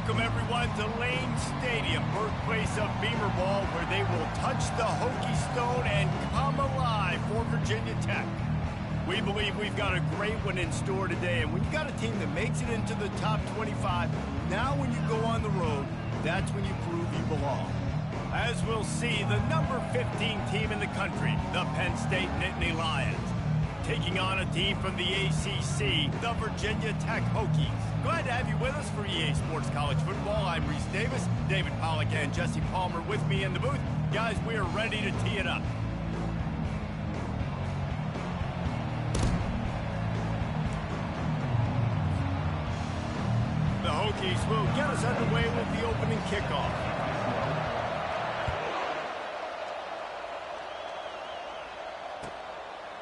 Welcome, everyone, to Lane Stadium, birthplace of Beamer Ball, where they will touch the Hokie Stone and come alive for Virginia Tech. We believe we've got a great one in store today, and when you got a team that makes it into the top 25, now when you go on the road, that's when you prove you belong. As we'll see, the number 15 team in the country, the Penn State Nittany Lions, taking on a team from the ACC, the Virginia Tech Hokies. Glad to have you with us for EA Sports College Football. I'm Reese Davis, David Pollack and Jesse Palmer with me in the booth. Guys, we are ready to tee it up. The Hokies will get us underway with the opening kickoff.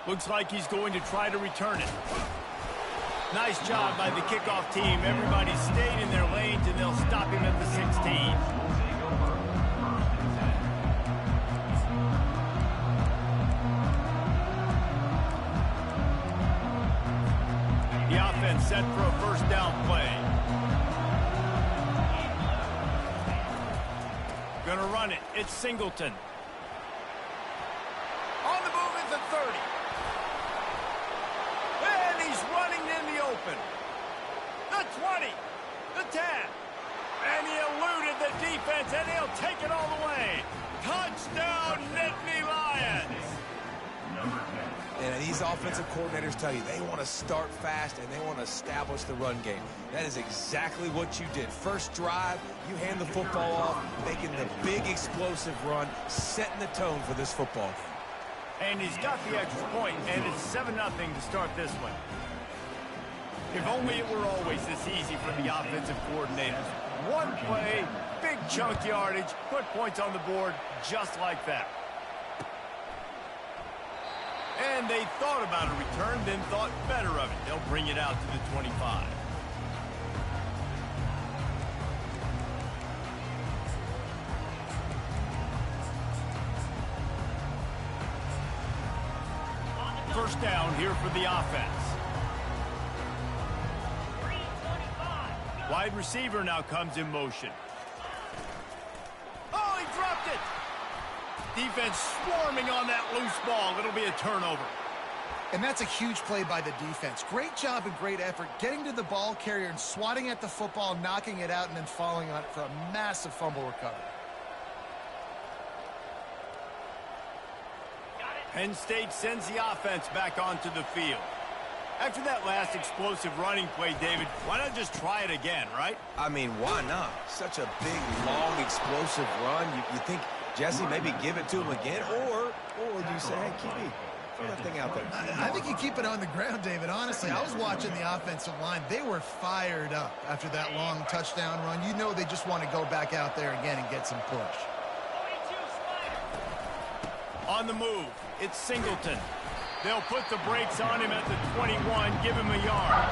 Looks like he's going to try to return it. Nice job by the kickoff team. Everybody stayed in their lanes, and they'll stop him at the 16. The offense set for a first down play. Gonna run it. It's Singleton. On the move at the 30. And he's running in the open. The 20. The 10. And he eluded the defense, and he'll take it all the way. Touchdown, Nittany Lions. And these offensive coordinators tell you they want to start fast and they want to establish the run game. That is exactly what you did. First drive, you hand the football off, making the big explosive run, setting the tone for this football game. And he's got the extra point, and it's 7-0 to start this one. If only it were always this easy for the offensive coordinators. One play, big chunk yardage, put points on the board just like that. And they thought about a return, then thought better of it. They'll bring it out to the 25. First down here for the offense. Wide receiver now comes in motion. Oh, he dropped it! Defense swarming on that loose ball. It'll be a turnover. And that's a huge play by the defense. Great job and great effort getting to the ball carrier and swatting at the football, knocking it out, and then falling on it for a massive fumble recovery. Penn State sends the offense back onto the field. After that last explosive running play, David, why not just try it again, right? I mean, why not? Such a big, long, explosive run. You think, Jesse, maybe give it to him again? Or do you say, hey, QB, throw that thing out there? I think you keep it on the ground, David. Honestly, I was watching the offensive line. They were fired up after that long touchdown run. You know they just want to go back out there again and get some push. On the move, it's Singleton. They'll put the brakes on him at the 21, give him a yard.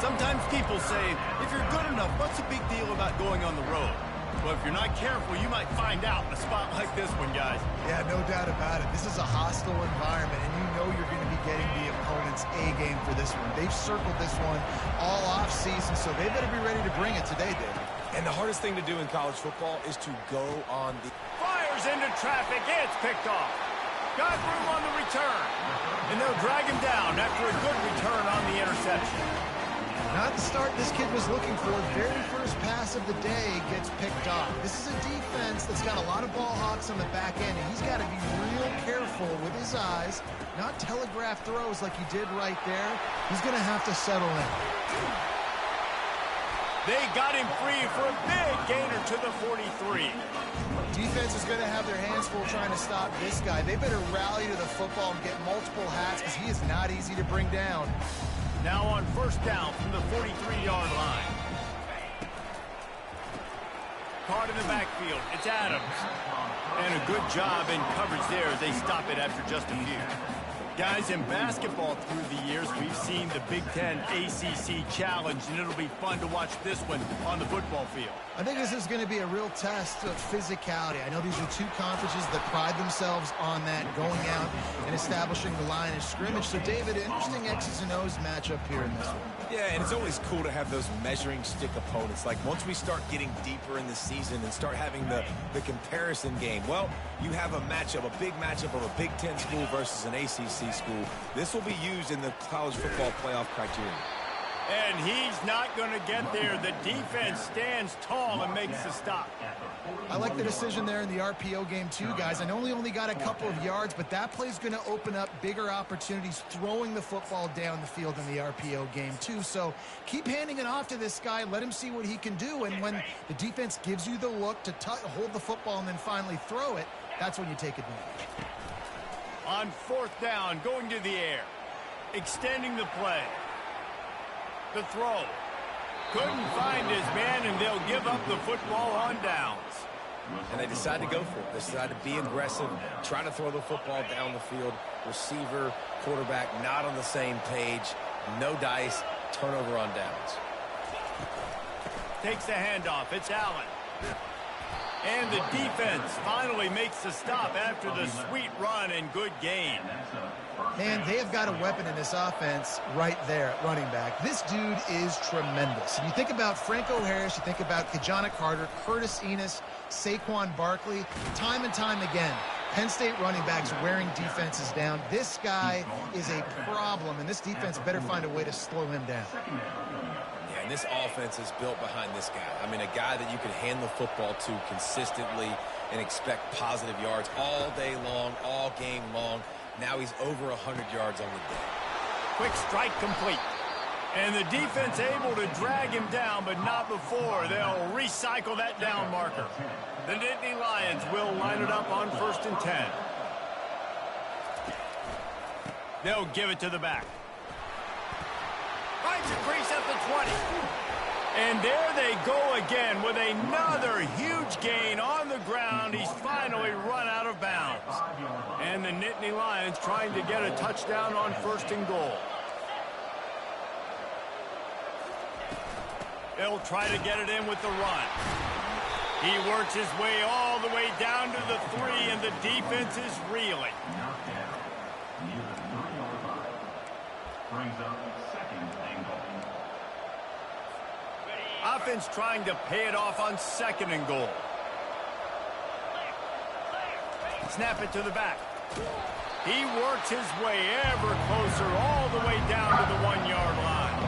Sometimes people say, if you're good enough, what's the big deal about going on the road? Well, if you're not careful, you might find out in a spot like this one, guys. Yeah, no doubt about it. This is a hostile environment, and you know you're going to be getting the opponent's A game for this one. They've circled this one all off-season, so they better be ready to bring it today, David. And the hardest thing to do in college football is to go on the... Fires into traffic, it's picked off. Got room on the return. And they'll drag him down after a good return on the interception. Not the start this kid was looking for. Very first pass of the day gets picked off. This is a defense that's got a lot of ball hawks on the back end, and he's got to be real careful with his eyes, not telegraph throws like he did right there. He's going to have to settle in. They got him free for a big gainer to the 43. Defense is going to have their hands full trying to stop this guy. They better rally to the football and get multiple hats because he is not easy to bring down. Now on first down from the 43-yard line. Caught in the backfield. It's Adams. And a good job in coverage there as they stop it after just a few. Guys, in basketball through the years, we've seen the Big Ten ACC Challenge, and it'll be fun to watch this one on the football field. I think this is going to be a real test of physicality. I know these are two conferences that pride themselves on that, going out and establishing the line of scrimmage. So, David, interesting X's and O's matchup here in this one. Yeah, and it's always cool to have those measuring stick opponents. Like, once we start getting deeper in the season and start having the comparison game, well, you have a matchup, a big matchup of a Big Ten school versus an ACC school. This will be used in the college football playoff criteria. And he's not going to get there. The defense stands tall and makes the stop. I like the decision there in the RPO game too, guys. I know he only got a couple of yards, but that play's going to open up bigger opportunities throwing the football down the field in the RPO game too. So keep handing it off to this guy. Let him see what he can do. And when the defense gives you the look to hold the football and then finally throw it, that's when you take advantage. On fourth down, going to the air. Extending the play. The throw. Couldn't find his man, and they'll give up the football on downs. And they decide to go for it. They decide to be aggressive, try to throw the football down the field. Receiver, quarterback, not on the same page. No dice. Turnover on downs. Takes the handoff. It's Allen. And the defense finally makes the stop after the sweet run and good gain. Man, they have got a weapon in this offense right there at running back. This dude is tremendous. And you think about Franco Harris, you think about Kajana Carter, Curtis Enos, Saquon Barkley, time and time again, Penn State running backs wearing defenses down. This guy is a problem, and this defense better find a way to slow him down. And this offense is built behind this guy. I mean, a guy that you can hand the football to consistently and expect positive yards all day long, all game long. Now he's over 100 yards on the day. Quick strike complete. And the defense able to drag him down, but not before. They'll recycle that down marker. The Nittany Lions will line it up on 1st and 10. They'll give it to the back. Finds a crease at the 20. And there they go again with another huge gain on the ground. He's finally run out of bounds. And the Nittany Lions trying to get a touchdown on 1st and goal. They'll try to get it in with the run. He works his way all the way down to the 3, and the defense is reeling. Offense trying to pay it off on 2nd and goal. Snap it to the back. He works his way ever closer all the way down to the 1-yard line.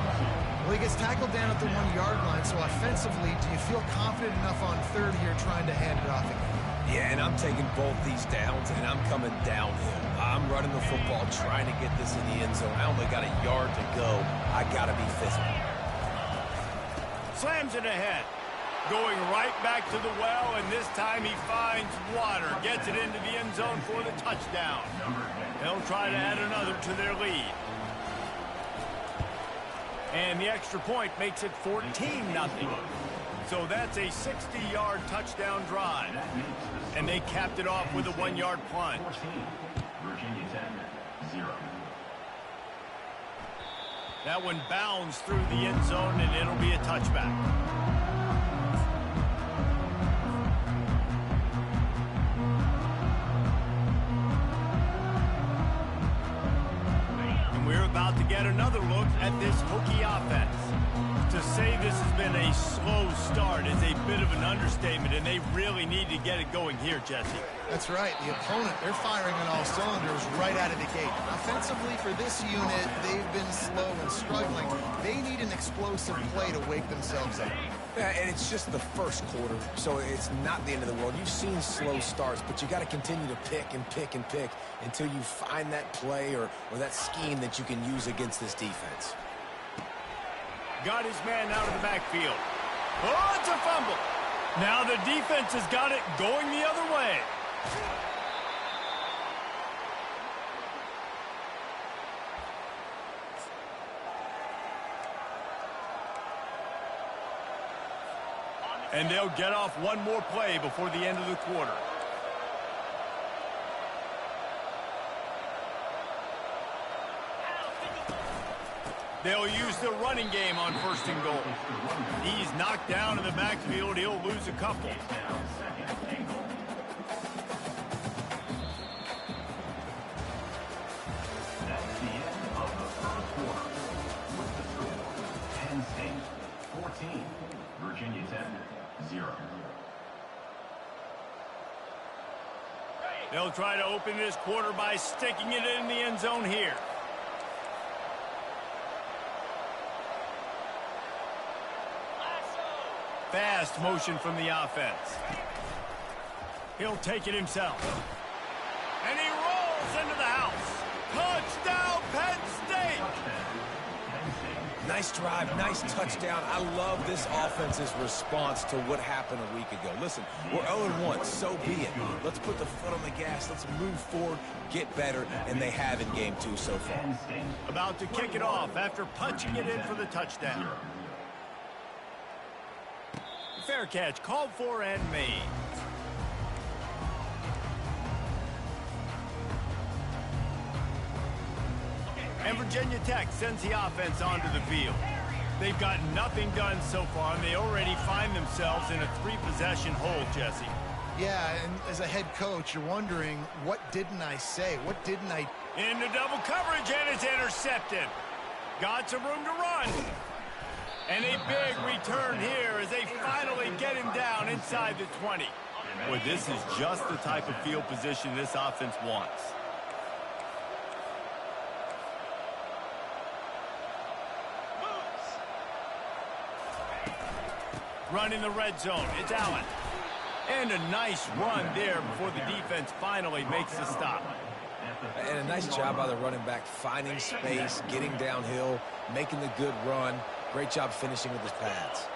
Well, he gets tackled down at the 1-yard line, so offensively, do you feel confident enough on 3rd here trying to hand it off again? Yeah, and I'm taking both these downs, and I'm coming downhill. I'm running the football, trying to get this in the end zone. I only got a yard to go. I got to be physical. Slams it ahead. Going right back to the well, and this time he finds water. Gets it into the end zone for the touchdown. They'll try to add another to their lead. And the extra point makes it 14-0. So that's a 60-yard touchdown drive. And they capped it off with a 1-yard plunge. Virginia 10-0. That one bounds through the end zone, and it'll be a touchback. And we're about to get another look at this Hokie offense. To say this has been a slow start is a bit of an understatement, and they really need to get it going here, Jesse. That's right. The opponent, they're firing on all cylinders right out of the gate. Offensively, for this unit, they've been slow and struggling. They need an explosive play to wake themselves up. Yeah, and it's just the first quarter, so it's not the end of the world. You've seen slow starts, but you got to continue to pick and pick and pick until you find that play or that scheme that you can use against this defense. Got his man out of the backfield. Oh, it's a fumble. Now the defense has got it going the other way. And they'll get off one more play before the end of the quarter. They'll use the running game on 1st and goal. He's knocked down in the backfield. He'll lose a couple. That's the end of the first quarter. With the score, Penn State 14, Virginia Tech 0. They'll try to open this quarter by sticking it in the end zone here. Fast motion from the offense. He'll take it himself. And he rolls into the house. Touchdown, Penn State! Nice drive, nice touchdown. I love this offense's response to what happened a week ago. Listen, we're 0-1, so be it. Let's put the foot on the gas. Let's move forward, get better, and they have in game 2 so far. About to kick it off after punching it in for the touchdown. Fair catch, called for and made. And Virginia Tech sends the offense onto the field. They've got nothing done so far, and they already find themselves in a 3-possession hole, Jesse. Yeah, and as a head coach, you're wondering, what didn't I say? What didn't I... Into double coverage, and it's intercepted. Got some room to run. And a big return here as they finally get him down inside the 20. Well, this is just the type of field position this offense wants. Run in the red zone. It's Allen. And a nice run there before the defense finally makes the stop. And a nice job by the running back, finding space, getting downhill, making the good run. Great job finishing with his pads.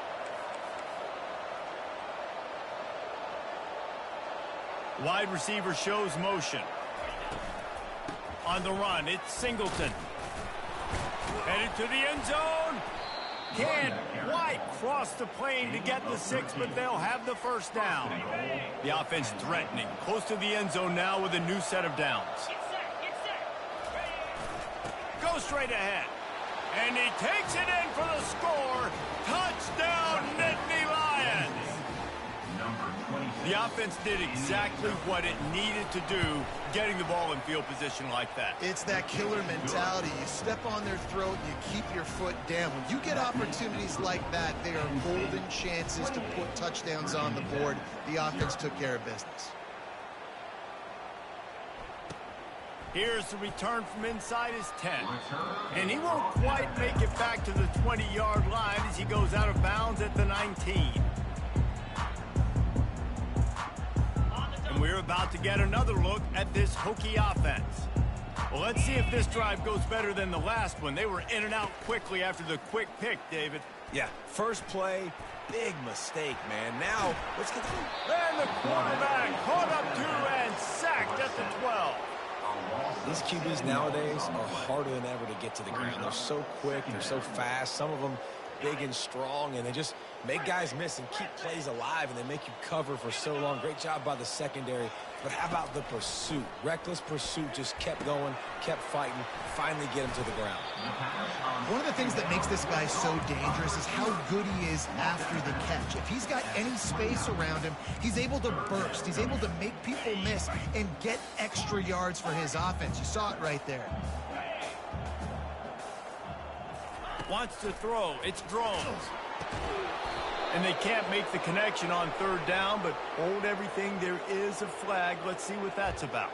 Wide receiver shows motion. On the run, it's Singleton. Headed to the end zone. Can't quite cross the plane to get the 6, but they'll have the first down. The offense threatening. Close to the end zone now with a new set of downs. Go straight ahead. And he takes it in for the score. Touchdown, Nittany Lions. The offense did exactly what it needed to do, getting the ball in field position like that. It's that killer mentality. You step on their throat, you keep your foot down. When you get opportunities like that, they are golden chances to put touchdowns on the board. The offense took care of business. Here's the return from inside his 10. And he won't quite make it back to the 20-yard line as he goes out of bounds at the 19. And we're about to get another look at this Hokie offense. Well, let's see if this drive goes better than the last one. They were in and out quickly after the quick pick, David. Yeah, first play, big mistake, man. Now, let's get the... And the quarterback caught up to and sacked at the 12. These QBs nowadays are harder than ever to get to the ground. They're so quick, they're so fast. Some of them big and strong, and they just make guys miss and keep plays alive, and they make you cover for so long. Great job by the secondary. But how about the pursuit? Reckless pursuit, just kept going, kept fighting, finally get him to the ground. One of the things that makes this guy so dangerous is how good he is after the catch. If he's got any space around him, he's able to burst. He's able to make people miss and get extra yards for his offense. You saw it right there. Wants to throw. It's Drones. And they can't make the connection on third down, but hold everything. There is a flag. Let's see what that's about.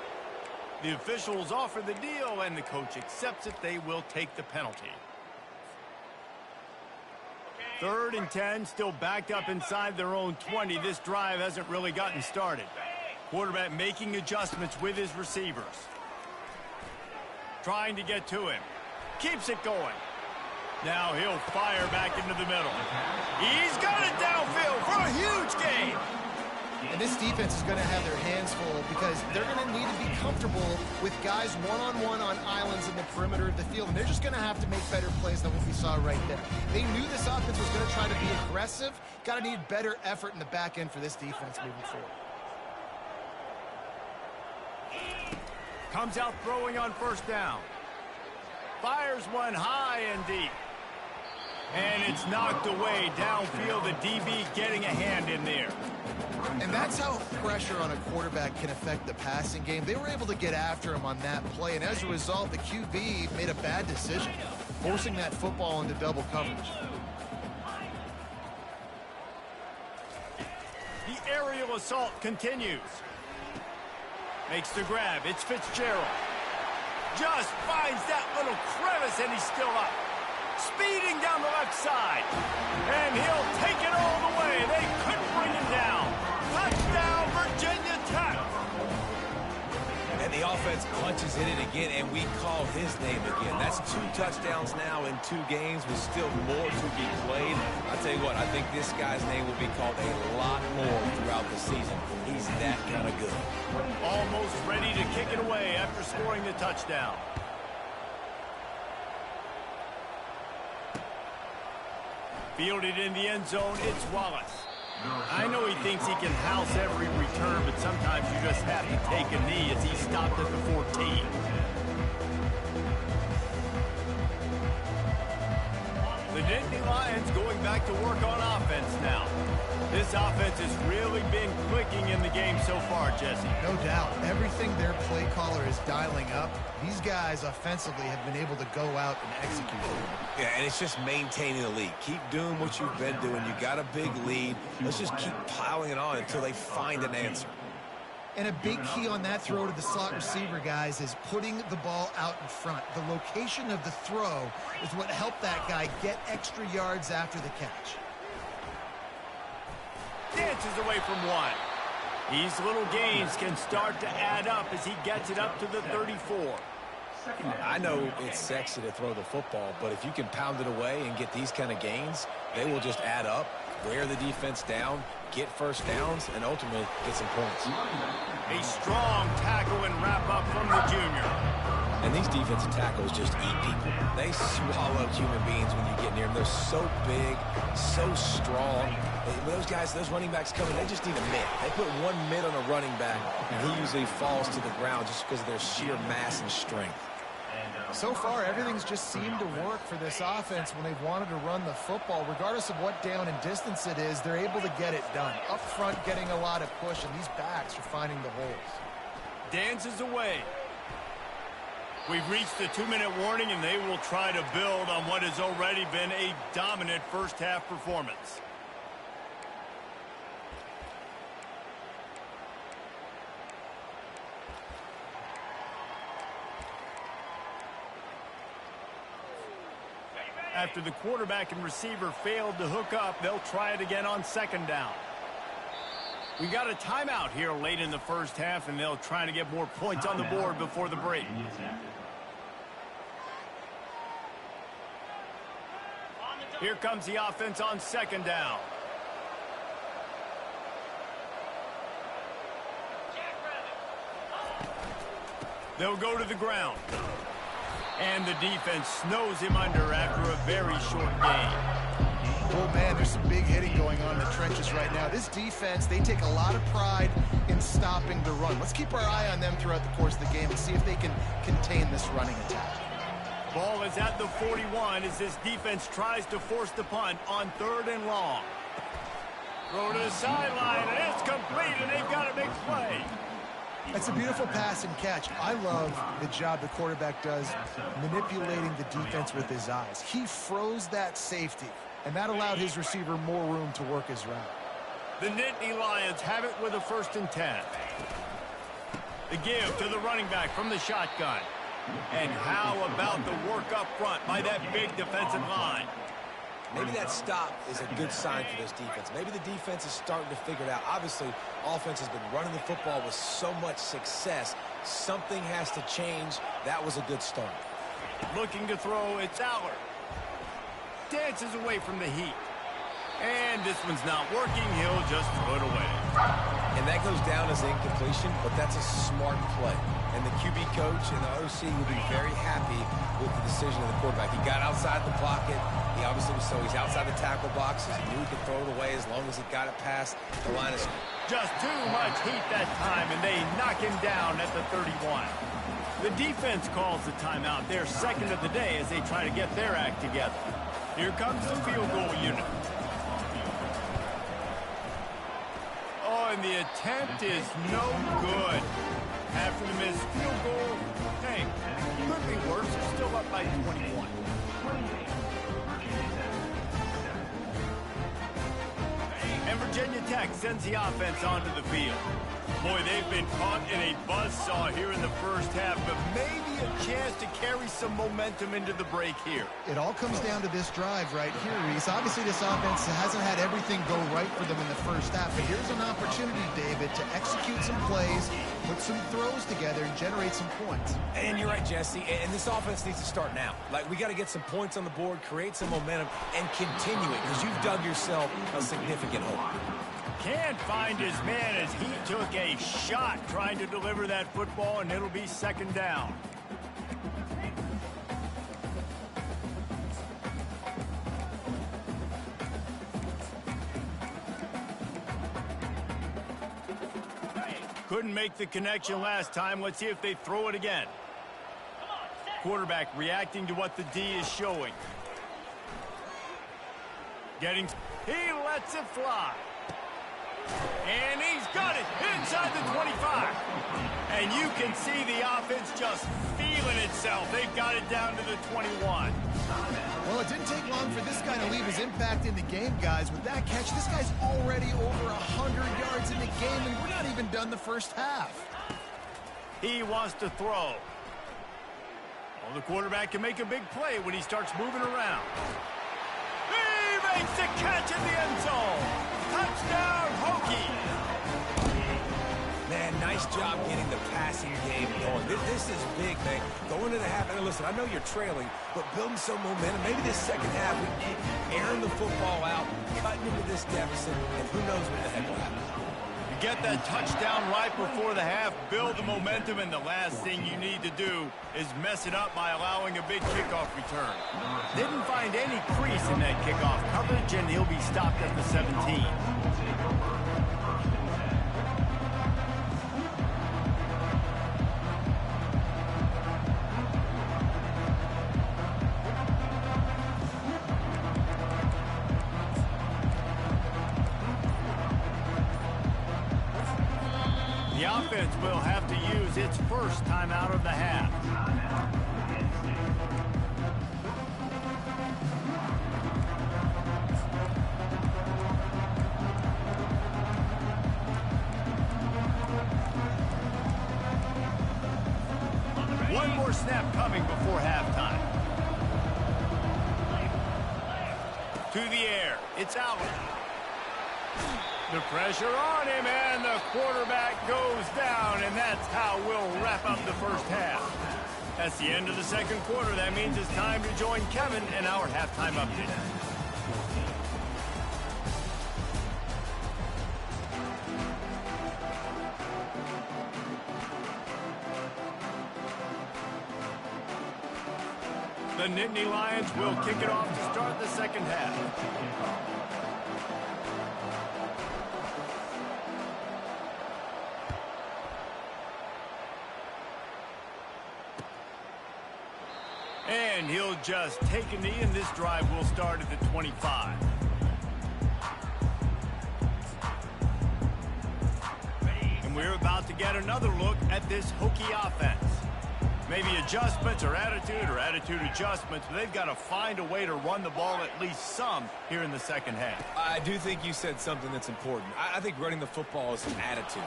The officials offer the deal, and the coach accepts it. They will take the penalty. 3rd and 10, still backed up inside their own 20. This drive hasn't really gotten started. Quarterback making adjustments with his receivers. Trying to get to him. Keeps it going. Now he'll fire back into the middle. He's got it downfield for a huge gain. And this defense is going to have their hands full because they're going to need to be comfortable with guys one-on-one on islands in the perimeter of the field. And they're just going to have to make better plays than what we saw right there. They knew this offense was going to try to be aggressive. Got to need better effort in the back end for this defense moving forward. Comes out throwing on 1st down. Fires one high and deep. And it's knocked away downfield. The DB getting a hand in there. And that's how pressure on a quarterback can affect the passing game. They were able to get after him on that play, and as a result, the QB made a bad decision, forcing that football into double coverage. The aerial assault continues. Makes the grab. It's Fitzgerald. Just finds that little crevice, and he's still up. Speeding down the left side. And he'll take it all the way. They couldn't bring him down. Touchdown, Virginia Tech. And the offense punches in it again, and we call his name again. That's 2 touchdowns now in 2 games with still more to be played. I'll tell you what, I think this guy's name will be called a lot more throughout the season. He's that kind of good. Almost ready to kick it away after scoring the touchdown. Fielded in the end zone, it's Wallace. I know he thinks he can house every return, but sometimes you just have to take a knee as he stopped at the 14. The Nittany Lions going back to work on offense now. This offense has really been clicking in the game so far, Jesse. No doubt. Everything their play caller is dialing up, these guys offensively have been able to go out and execute. Yeah, and it's just maintaining the lead. Keep doing what you've been doing. You got a big lead. Let's just keep piling it on until they find an answer. And a big key on that throw to the slot receiver, guys, is putting the ball out in front. The location of the throw is what helped that guy get extra yards after the catch. Dances away from one. These little gains can start to add up as he gets it up to the 34. I know it's sexy to throw the football, but if you can pound it away and get these kind of gains, they will just add up, wear the defense down, get first downs, and ultimately get some points. A strong tackle and wrap up from the junior. And these defensive tackles just eat people. They swallow human beings when you get near them. They're so big, so strong. Those guys, those running backs coming, they just need a mid. They put one mid on a running back, and he usually falls to the ground just because of their sheer mass and strength. So far, everything's just seemed to work for this offense when they've wanted to run the football. Regardless of what down and distance it is, they're able to get it done. Up front, getting a lot of push, and these backs are finding the holes. Dances away. We've reached the 2-minute warning, and they will try to build on what has already been a dominant first-half performance. After the quarterback and receiver failed to hook up, they'll try it again on 2nd down. We got a timeout here late in the first half, and they'll try to get more points on the board before the break. Here comes the offense on 2nd down. They'll go to the ground. And the defense snows him under after a very short game. Oh, man, there's some big hitting going on in the trenches right now. This defense, they take a lot of pride in stopping the run. Let's keep our eye on them throughout the course of the game and see if they can contain this running attack. Ball is at the 41 as this defense tries to force the punt on 3rd and long. Throw to the sideline, and it's complete, and they've got a big play. That's a beautiful pass and catch. I love the job the quarterback does manipulating the defense with his eyes. He froze that safety, and that allowed his receiver more room to work his route. The Nittany Lions have it with a 1st and 10. The give to the running back from the shotgun. And how about the work up front by that big defensive line? Maybe that stop is a good sign for this defense. Maybe the defense is starting to figure it out. Obviously, offense has been running the football with so much success. Something has to change. That was a good start. Looking to throw, it's Aller. Dances away from the heat. And this one's not working. He'll just throw it away. And that goes down as incompletion, but that's a smart play. And the QB coach and the OC will be very happy with the decision of the quarterback. He got outside the pocket. He obviously was, so he's outside the tackle box. He knew he could throw it away as long as he got it past the line of scrimmage. Just too much heat that time, and they knock him down at the 31. The defense calls the timeout. They're second of the day as they try to get their act together. Here comes the field goal unit. Oh, and the attempt is no good. After the missed field goal, hey, could be worse. They're still up by 21. And Virginia Tech sends the offense onto the field. Boy, they've been caught in a buzzsaw here in the first half, but maybe a chance to carry some momentum into the break here. It all comes down to this drive right here, Reese. Obviously, this offense hasn't had everything go right for them in the first half, but here's an opportunity, David, to execute some plays, put some throws together, and generate some points. And you're right, Jesse, and this offense needs to start now. Like, we got to get some points on the board, create some momentum, and continue it, because you've dug yourself a significant hole. Can't find his man as he took a shot trying to deliver that football, and it'll be second down. Couldn't make the connection last time. Let's see if they throw it again. Quarterback reacting to what the D is showing. He lets it fly. And he's got it inside the 25. And you can see the offense just feeling itself. They've got it down to the 21. Well, it didn't take long for this guy to leave his impact in the game, guys. With that catch, this guy's already over 100 yards in the game, and we're not even done the first half. He wants to throw. Well, the quarterback can make a big play when he starts moving around. He makes the catch in the end zone. Touchdown, Hokie! Man, nice job getting the passing game going. This is big, man. Going into the half, and listen, I know you're trailing, but building some momentum. Maybe this second half, we keep airing the football out, cutting into this deficit, and who knows what the heck will happen. You get that touchdown right before the half, build the momentum, and the last thing you need to do is mess it up by allowing a big kickoff return. Didn't find any crease in that kickoff coverage, and he'll be stopped at the 17. The offense will have to use its first timeout of the half. One more snap coming before halftime. To the air. It's out. The pressure on him, and the quarterback goes down, and that's how we'll wrap up the first half. That's the end of the second quarter. That means it's time to join Kevin in our halftime update. The Nittany Lions will kick it off to start the second half. And he'll just take a knee, and this drive will start at the 25. And we're about to get another look at this Hokie offense. Maybe adjustments or attitude adjustments, but they've got to find a way to run the ball at least some here in the second half. I do think you said something that's important. I think running the football is an attitude.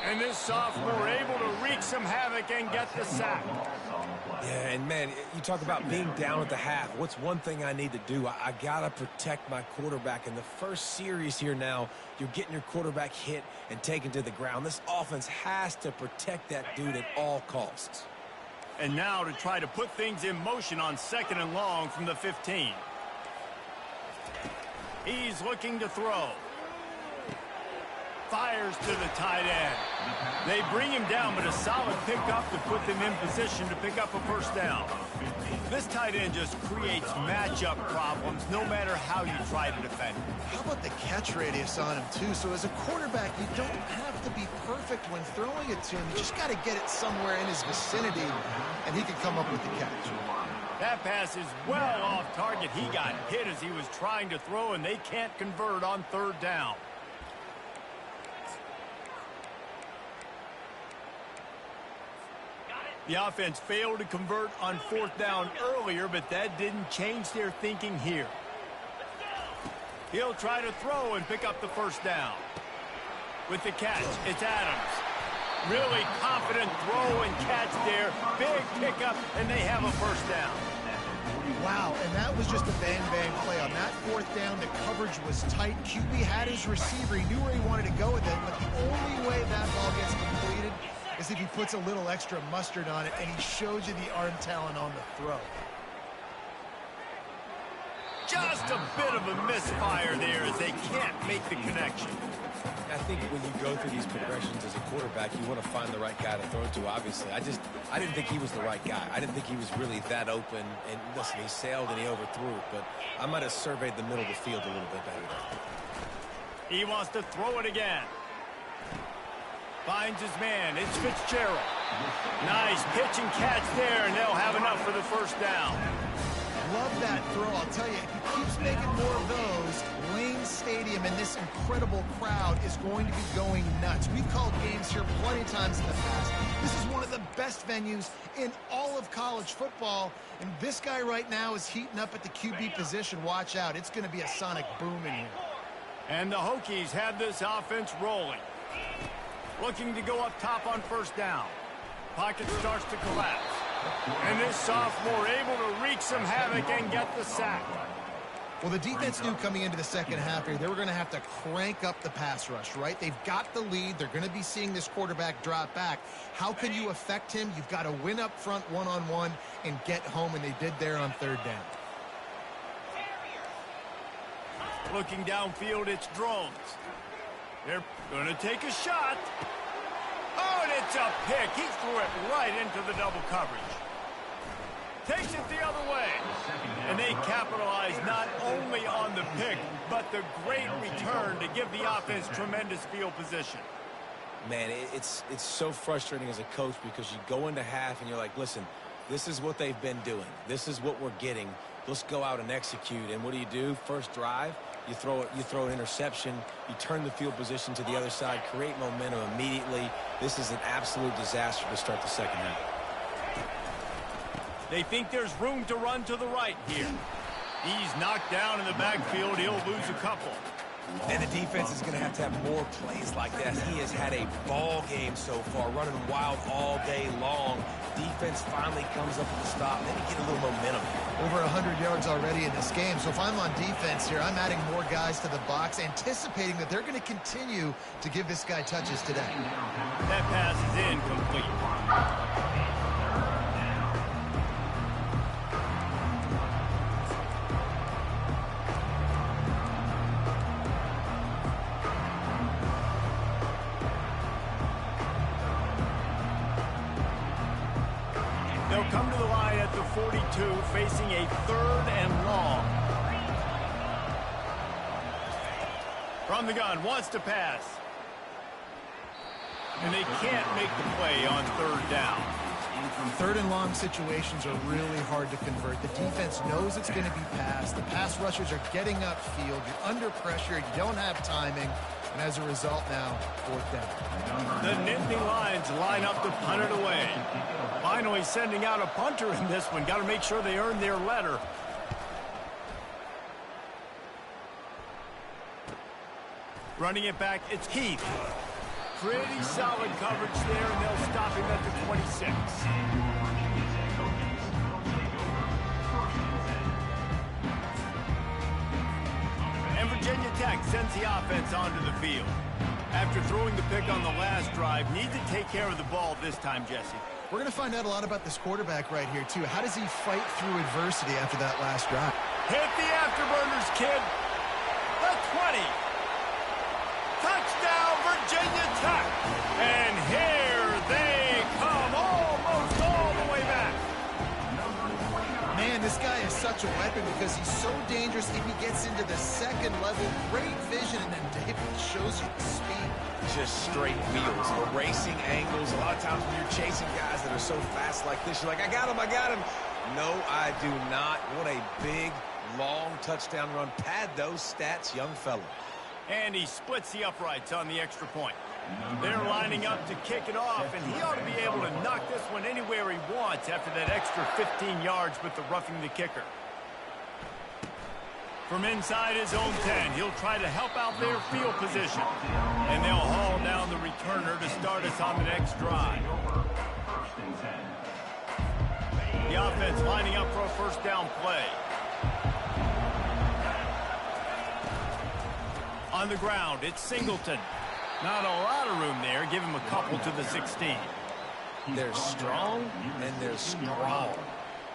And this sophomore able to wreak some havoc and get the sack. Yeah, and man, you talk about being down at the half. What's one thing I need to do? I got to protect my quarterback. In the first series here now, you're getting your quarterback hit and taken to the ground. This offense has to protect that dude at all costs. And now to try to put things in motion on second and long from the 15. He's looking to throw. Fires to the tight end. They bring him down, but a solid pickup to put them in position to pick up a first down. This tight end just creates matchup problems no matter how you try to defend him. How about the catch radius on him, too? So as a quarterback, you don't have to be perfect when throwing it to him. You just got to get it somewhere in his vicinity, and he can come up with the catch. That pass is well off target. He got hit as he was trying to throw, and they can't convert on third down. The offense failed to convert on fourth down earlier, but that didn't change their thinking here. He'll try to throw and pick up the first down. With the catch, it's Adams. Really confident throw and catch there. Big pickup, and they have a first down. Wow, and that was just a bang-bang play. On that fourth down, the coverage was tight. QB had his receiver. He knew where he wanted to go with it, but the only way that ball gets completed is if he puts a little extra mustard on it, and he shows you the arm talent on the throw. Just a bit of a misfire there as they can't make the connection. I think when you go through these progressions as a quarterback, you want to find the right guy to throw to, obviously. I didn't think he was the right guy. I didn't think he was really that open. And listen, he sailed and he overthrew it, but I might have surveyed the middle of the field a little bit better. He wants to throw it again. Finds his man. It's Fitzgerald. Nice pitch and catch there, and they'll have enough for the first down. Love that throw. I'll tell you, if he keeps making more of those, Wayne Stadium and this incredible crowd is going to be going nuts. We've called games here plenty of times in the past. This is one of the best venues in all of college football, and this guy right now is heating up at the QB position. Watch out. It's going to be a sonic boom in here. And the Hokies have this offense rolling. Looking to go up top on first down. Pocket starts to collapse. And this sophomore able to wreak some havoc and get the sack. Well, the defense knew coming into the second half here, they were going to have to crank up the pass rush, right? They've got the lead. They're going to be seeing this quarterback drop back. How can you affect him? You've got to win up front one-on-one and get home, and they did there on third down. Looking downfield, it's Drones. They're going to take a shot. Oh, and it's a pick. He threw it right into the double coverage. Takes it the other way. And they capitalize not only on the pick, but the great return to give the offense tremendous field position. Man, it's so frustrating as a coach because you go into half and you're like, listen, this is what they've been doing. This is what we're getting. Let's go out and execute. And what do? First drive, you throw an interception, you turn the field position to the other side, create momentum immediately. This is an absolute disaster to start the second half. They think there's room to run to the right here. He's knocked down in the backfield. He'll lose a couple. And the defense is going to have more plays like that. He has had a ball game so far, running wild all day long. Defense finally comes up with a stop. Maybe get a little momentum. Over 100 yards already in this game. So if I'm on defense here, I'm adding more guys to the box, anticipating that they're going to continue to give this guy touches today. That pass is incomplete. They'll come to the line at the 42, facing a third and long. From the gun, wants to pass. And they can't make the play on third down. Third and long situations are really hard to convert. The defense knows it's going to be passed. The pass rushers are getting upfield. You're under pressure. You don't have timing. And as a result now, fourth down. The Nittany Lions line up to punt it away. Finally sending out a punter in this one. Got to make sure they earn their letter. Running it back, it's Keith. Pretty solid coverage there, and they'll stop him at the 26. And Virginia Tech sends the offense onto the field. After throwing the pick on the last drive, need to take care of the ball this time, Jesse. We're going to find out a lot about this quarterback right here, too. How does he fight through adversity after that last drive? Hit the afterburners, kid. The 20. Touchdown, Virginia. Virginia Tech. And here they come, almost all the way back. Man, this guy is such a weapon because he's so dangerous if he gets into the second level. Great vision, and then David shows you the speed. Just straight wheels, erasing angles. A lot of times when you're chasing guys that are so fast like this, you're like, I got him, I got him. No, I do not. What a big, long touchdown run. Pad those stats, young fella. And he splits the uprights on the extra point. They're lining up to kick it off, and he ought to be able to knock this one anywhere he wants after that extra 15 yards with the roughing the kicker. From inside his own 10, he'll try to help out their field position. And they'll haul down the returner to start us on the next drive. The offense lining up for a first down play. On the ground, it's Singleton. Not a lot of room there. Give him a couple to the 16. They're strong, and they're strong.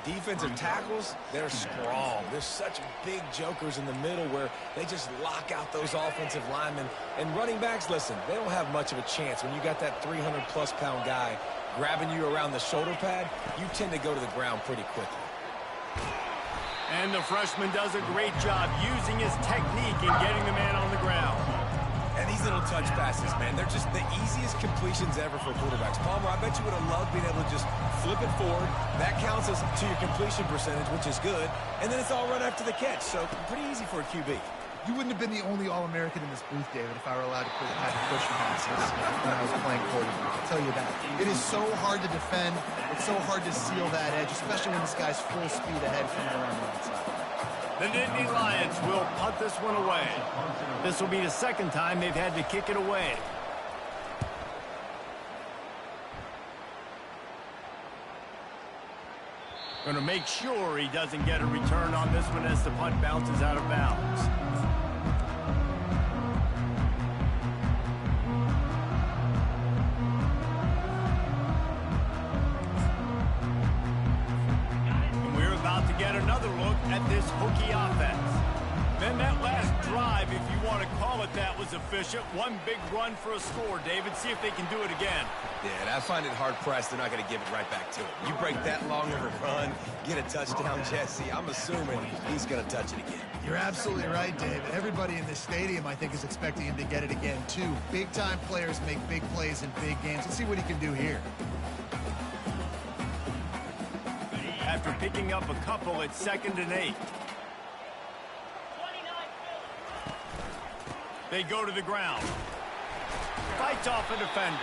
Defensive tackles, they're strong. There's such big jokers in the middle where they just lock out those offensive linemen. And running backs, listen, they don't have much of a chance. When you got that 300-plus pound guy grabbing you around the shoulder pad, you tend to go to the ground pretty quickly. And the freshman does a great job using his technique and getting the man on the ground. And these little touch passes, man, they're just the easiest completions ever for quarterbacks. Palmer, I bet you would have loved being able to just flip it forward. That counts as to your completion percentage, which is good. And then it's all run after the catch, so pretty easy for a QB. You wouldn't have been the only All-American in this booth, David, if I were allowed to have push passes when I was playing quarterback. I'll tell you that. It is so hard to defend. It's so hard to seal that edge, especially when this guy's full speed ahead from around the outside. The Nittany Lions will punt this one away. This will be the second time they've had to kick it away. Going to make sure he doesn't get a return on this one as the punt bounces out of bounds. And we're about to get another look at this Hokie offense. Then that last drive, if you want to call it that, was efficient. One big run for a score, David. See if they can do it again. Yeah, and I find it hard-pressed they're not going to give it right back to him. You break that long of a run, get a touchdown, Jesse, I'm assuming he's going to touch it again. You're absolutely right, David. Everybody in this stadium, I think, is expecting him to get it again, too. Big-time players make big plays in big games. Let's see what he can do here. After picking up a couple, it's 2nd and 8. They go to the ground. Fights off a defender.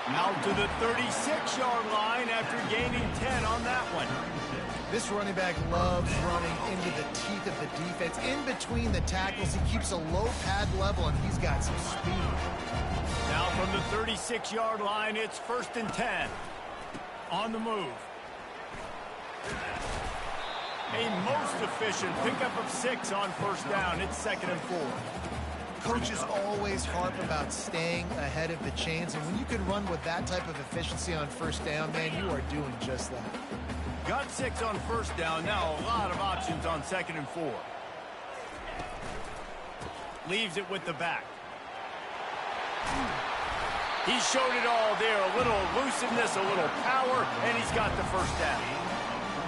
Out to the 36-yard line after gaining 10 on that one. This running back loves running into the teeth of the defense. In between the tackles, he keeps a low pad level, and he's got some speed. Now from the 36-yard line, it's 1st and 10. On the move. A most efficient pickup of 6 on first down. It's 2nd and 4. Coaches always harp about staying ahead of the chains, and when you can run with that type of efficiency on first down, man, you are doing just that. Got 6 on first down. Now a lot of options on 2nd and 4. Leaves it with the back. He showed it all there. A little elusiveness, a little power, and he's got the first down.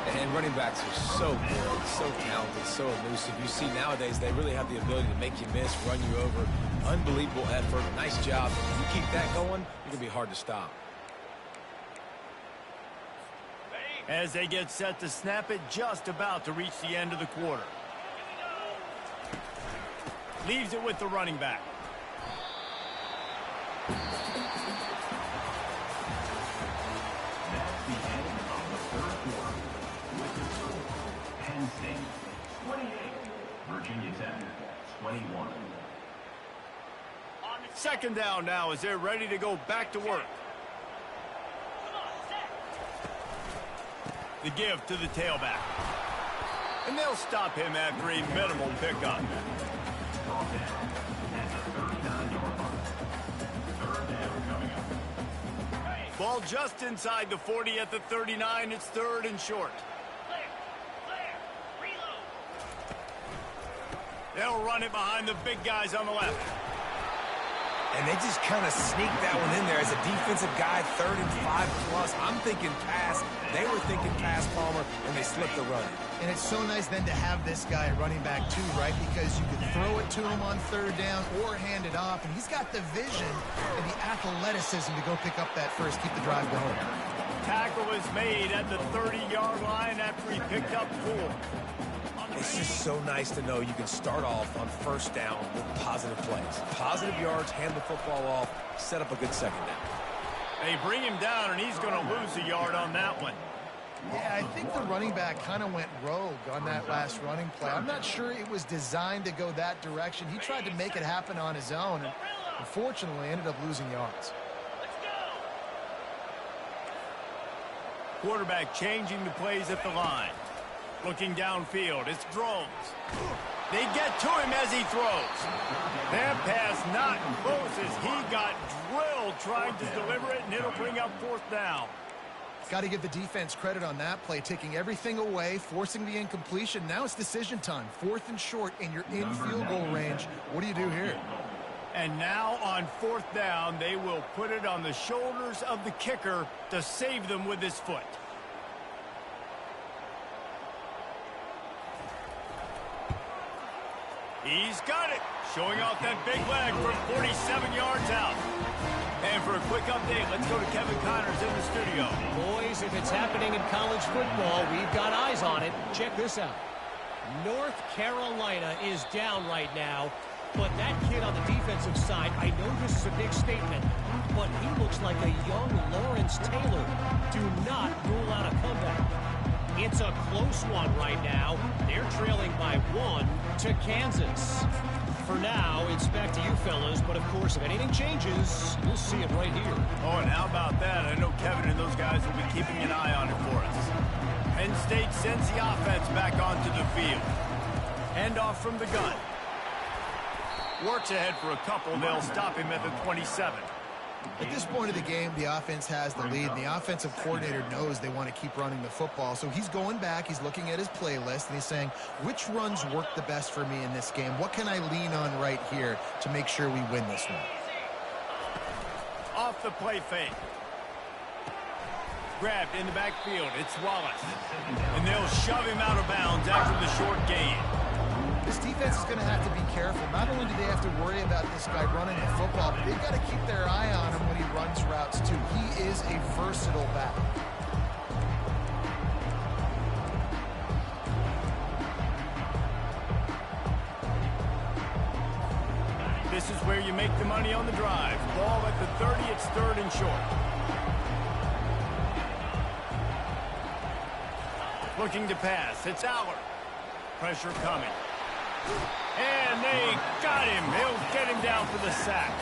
And running backs are so good, so talented, so elusive. You see nowadays they really have the ability to make you miss, run you over. Unbelievable effort. Nice job. If you keep that going, you're going to be hard to stop. As they get set to snap it, just about to reach the end of the quarter. Leaves it with the running back. Penn State, 28. Virginia Tech, 21. 2nd down now as they're ready to go back to work. The give to the tailback. And they'll stop him after a minimal pickup. Ball just inside the 40 at the 39. It's 3rd and short. They'll run it behind the big guys on the left. And they just kind of sneaked that one in there as a defensive guy, 3rd and 5+. I'm thinking pass. They were thinking pass, Palmer, and they slipped the run. And it's so nice then to have this guy at running back too, right? Because you can throw it to him on 3rd down or hand it off, and he's got the vision and the athleticism to go pick up that first, keep the drive going. Tackle is made at the 30-yard line after he picked up 4. It's just so nice to know you can start off on 1st down with positive plays. Positive yards, hand the football off, set up a good 2nd down. They bring him down, and he's going to lose a yard on that one. Yeah, I think the running back kind of went rogue on that last running play. I'm not sure it was designed to go that direction. He tried to make it happen on his own, and unfortunately ended up losing yards. Quarterback changing the plays at the line. Looking downfield, it's throws. They get to him as he throws. That pass not close as he got drilled trying to deliver it, and it'll bring up 4th down. Got to give the defense credit on that play, taking everything away, forcing the incompletion. Now it's decision time. 4th and short, and you're in field goal range. What do you do here? And now on 4th down, they will put it on the shoulders of the kicker to save them with his foot. He's got it, showing off that big leg from 47 yards out. And for a quick update, let's go to Kevin Connors in the studio. Boys, if it's happening in college football, we've got eyes on it. Check this out. North Carolina is down right now, but that kid on the defensive side, I know this is a big statement, but he looks like a young Lawrence Taylor. Do not rule out a comeback. It's a close one right now. They're trailing by 1 to Kansas. For now, it's back to you fellas, but of course, if anything changes, we'll see it right here. Oh, and how about that? I know Kevin and those guys will be keeping an eye on it for us. Penn State sends the offense back onto the field. Handoff from the gun. Works ahead for a couple. They'll stop him at the 27. At this point of the game, the offense has the lead, and the offensive coordinator knows they want to keep running the football. So he's going back, he's looking at his playlist, and he's saying, which runs work the best for me in this game? What can I lean on right here to make sure we win this one? Off the play fake. Grabbed in the backfield. It's Wallace. And they'll shove him out of bounds after the short gain. This defense is going to have to be careful. Not only do they have to worry about this guy running the football, but they've got to keep their eye on him when he runs routes, too. He is a versatile back. This is where you make the money on the drive. Ball at the 30, it's 3rd and short. Looking to pass, it's Aller. Pressure coming. And they got him. They'll get him down for the sack.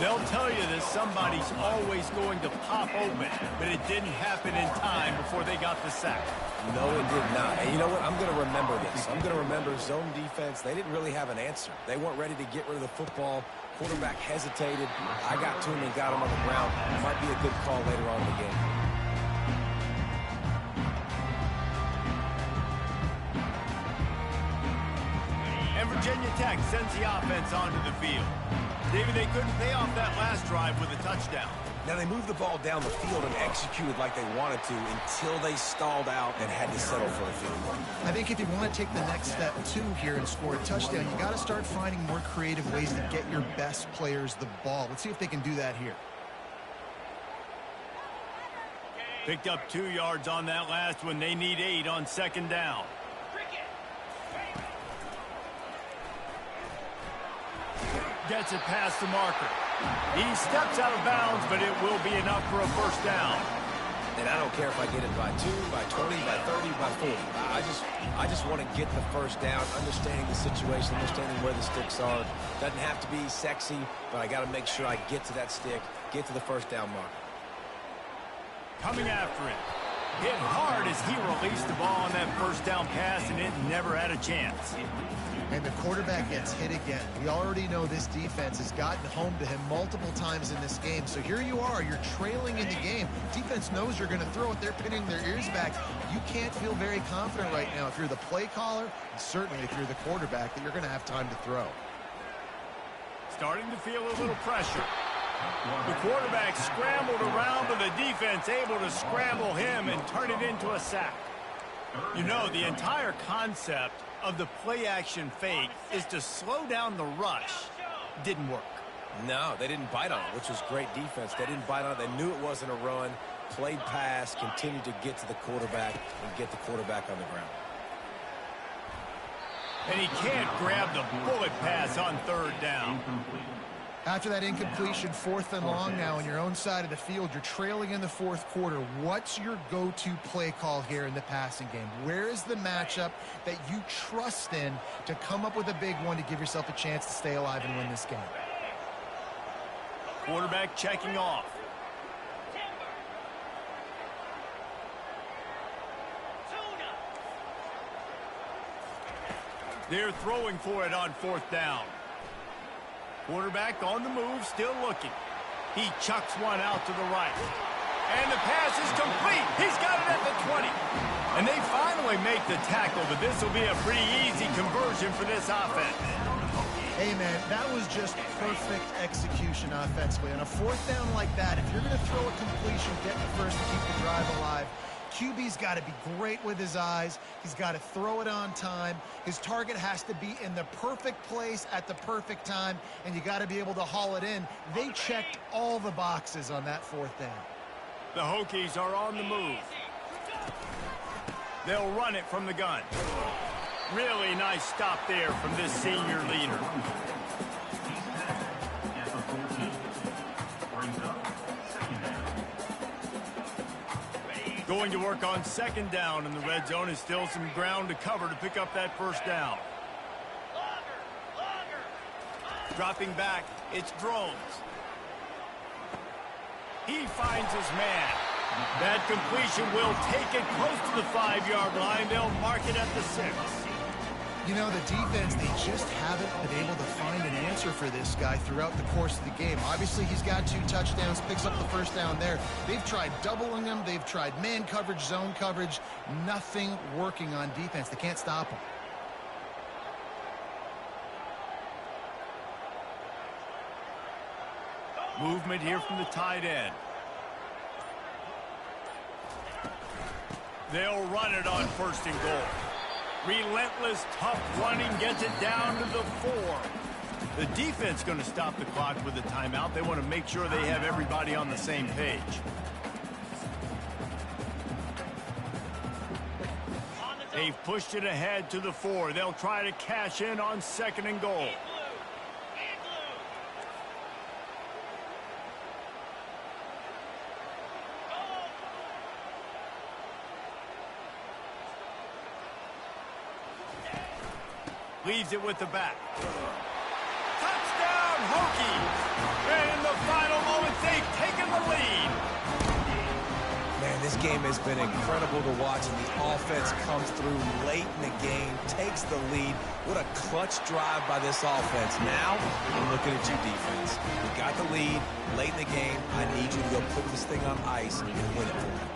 They'll tell you that somebody's always going to pop open, but it didn't happen in time before they got the sack. No, it did not. And you know what? I'm going to remember this. I'm going to remember zone defense. They didn't really have an answer. They weren't ready to get rid of the football. Quarterback hesitated. I got to him and got him on the ground. It might be a good call later on in the game. Virginia Tech sends the offense onto the field. David, they couldn't pay off that last drive with a touchdown. Now, they moved the ball down the field and executed like they wanted to until they stalled out and had to settle for a field goal. I think if you want to take the next step, too, here and score a touchdown, you got to start finding more creative ways to get your best players the ball. Let's see if they can do that here. Picked up 2 yards on that last one. They need 8 on 2nd down. Gets it past the marker. He steps out of bounds, but it will be enough for a 1st down. And I don't care if I get it by 2, by 20, by 30, by 40. I just want to get the 1st down, understanding the situation, understanding where the sticks are. Doesn't have to be sexy, but I got to make sure I get to that stick, get to the 1st down marker. Coming after it. Hit hard as he released the ball on that 1st down pass, and it never had a chance. And the quarterback gets hit again. We already know this defense has gotten home to him multiple times in this game. So here you are, you're trailing in the game. Defense knows you're going to throw it. They're pinning their ears back. You can't feel very confident right now if you're the play caller, and certainly if you're the quarterback, that you're going to have time to throw. starting to feel a little pressure. The quarterback scrambled around, but the defense able to scramble him and turn it into a sack. You know, the entire concept of the play-action fake is to slow down the rush. Didn't work. No, they didn't bite on it, which was great defense. They didn't bite on it. They knew it wasn't a run, played pass, continued to get to the quarterback and get the quarterback on the ground. And he can't grab the bullet pass on third down. After that incompletion, 4th and long now on your own side of the field, you're trailing in the 4th quarter. What's your go-to play call here in the passing game? Where is the matchup that you trust in to come up with a big one to give yourself a chance to stay alive and win this game? Quarterback checking off. They're throwing for it on 4th down. Quarterback on the move, still looking. He chucks one out to the right. And the pass is complete. He's got it at the 20. And they finally make the tackle, but this will be a pretty easy conversion for this offense. Hey, man, that was just perfect execution offensively. On a 4th down like that, if you're going to throw a completion, get the first to keep the drive alive, QB's got to be great with his eyes. He's got to throw it on time. His target has to be in the perfect place at the perfect time, and you got to be able to haul it in. They checked all the boxes on that 4th down. The Hokies are on the move. They'll run it from the gun. Really nice stop there from this senior leader. Going to work on 2nd down, and the red zone is still some ground to cover to pick up that 1st down. Dropping back, it's Drones. He finds his man. That completion will take it close to the 5-yard line. They'll mark it at the 6. You know, the defense, they just haven't been able to find an answer for this guy throughout the course of the game. Obviously, he's got 2 touchdowns, picks up the 1st down there. They've tried doubling him. They've tried man coverage, zone coverage. Nothing working on defense. They can't stop him. Movement here from the tight end. They'll run it on 1st and goal. Relentless, tough running gets it down to the 4. The defense going to stop the clock with a timeout. They want to make sure they have everybody on the same page. They've pushed it ahead to the 4. They'll try to cash in on 2nd and goal. Leaves it with the back. Touchdown, Hokies! And in the final moments, they've taken the lead. Man, this game has been incredible to watch, and the offense comes through late in the game, takes the lead. What a clutch drive by this offense. Now, I'm looking at you, defense. We got the lead late in the game. I need you to go put this thing on ice and win it for me.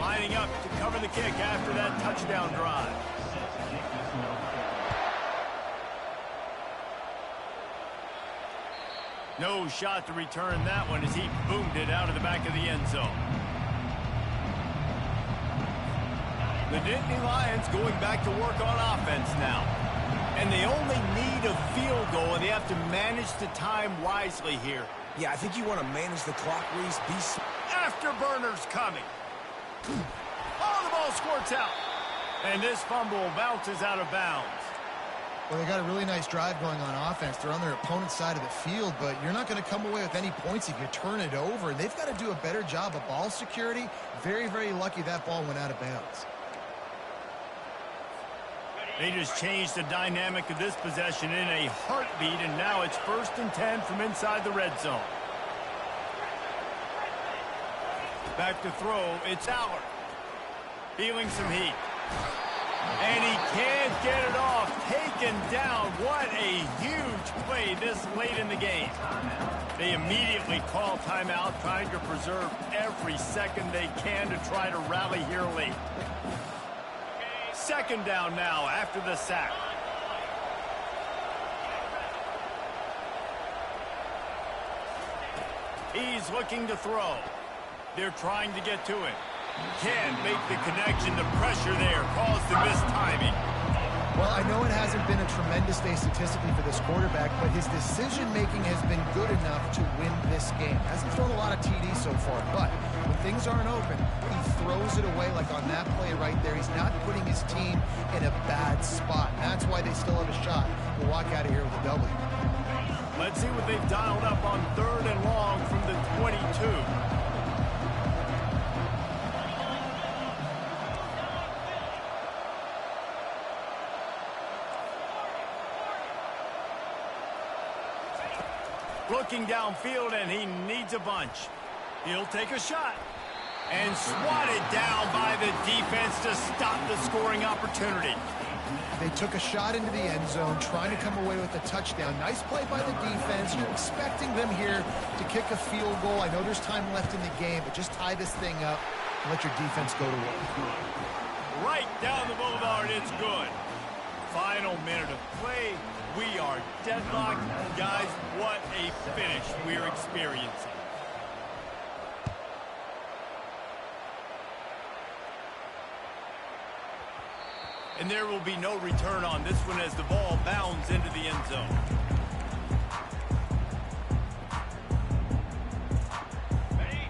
Lining up to cover the kick after that touchdown drive. No shot to return that one as he boomed it out of the back of the end zone. The Nittany Lions going back to work on offense now. And they only need a field goal, and they have to manage the time wisely here. Yeah, I think you want to manage the clock, Reese. Afterburners coming. Oh, the ball squirts out. And this fumble bounces out of bounds. Well, they got a really nice drive going on offense. They're on their opponent's side of the field, but you're not going to come away with any points if you turn it over. And they've got to do a better job of ball security. Very, very lucky that ball went out of bounds. They just changed the dynamic of this possession in a heartbeat, and now it's 1st and 10 from inside the red zone. Back to throw, it's Allard. Feeling some heat. And he can't get it off. Taken down. What a huge play this late in the game. They immediately call timeout, trying to preserve every second they can to try to rally here late. 2nd down now after the sack. He's looking to throw. They're trying to get to him. Can't make the connection. The pressure there caused the mistiming. Well, I know it hasn't been a tremendous day statistically for this quarterback, but his decision-making has been good enough to win this game. Hasn't thrown a lot of TDs so far, but when things aren't open, he throws it away like on that play right there. He's not putting his team in a bad spot. That's why they still have a shot to walk out of here with a W. Let's see what they've dialed up on 3rd and long from the 22. Looking downfield, and he needs a bunch. He'll take a shot. And swatted down by the defense to stop the scoring opportunity. They took a shot into the end zone, trying to come away with a touchdown. Nice play by the defense. You're expecting them here to kick a field goal. I know there's time left in the game, but just tie this thing up and let your defense go to work. Right down the boulevard, it's good. Final minute of play. We are deadlocked. Guys, what a finish we're experiencing. And there will be no return on this one as the ball bounds into the end zone.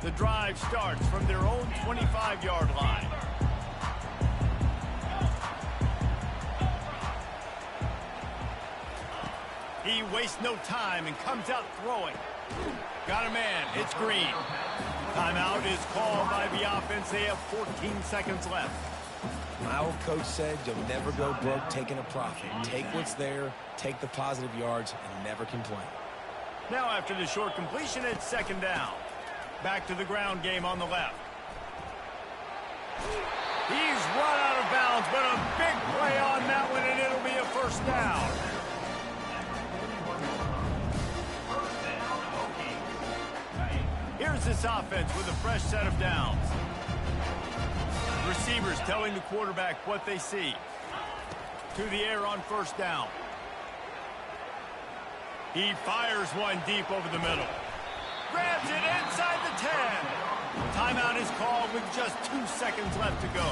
The drive starts from their own 25-yard line. He wastes no time and comes out throwing. Got a man. It's Green. Timeout is called by the offense. They have 14 seconds left. My old coach said you'll never go broke taking a profit. Take what's there, take the positive yards, and never complain. Now after the short completion, it's 2nd down. Back to the ground game on the left. He's run out of bounds, but a big play on that one, and it'll be a 1st down. Here's this offense with a fresh set of downs. Receivers telling the quarterback what they see. To the air on 1st down. He fires one deep over the middle. Grabs it inside the 10. Timeout is called with just 2 seconds left to go.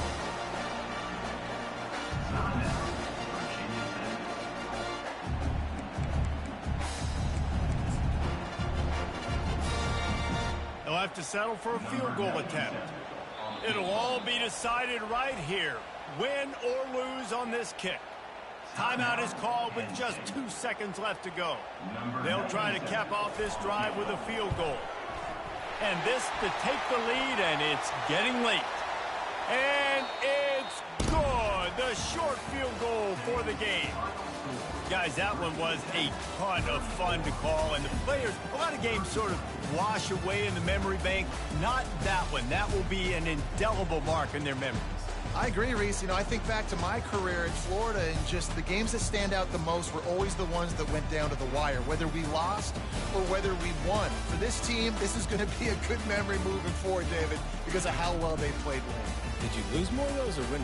They'll have to settle for a field goal attempt. It'll all be decided right here. Win or lose on this kick. Timeout is called with just 2 seconds left to go. They'll try to cap off this drive with a field goal. And this to take the lead, and it's getting late. And it's good. The short field goal for the game. Guys, that one was a ton of fun to call, and the players, a lot of games sort of wash away in the memory bank. Not that one. That will be an indelible mark in their memories. I agree, Reese. You know, I think back to my career in Florida, and just the games that stand out the most were always the ones that went down to the wire, whether we lost or whether we won. For this team, this is going to be a good memory moving forward, David, because of how well they played late. Did you lose more of those or win more?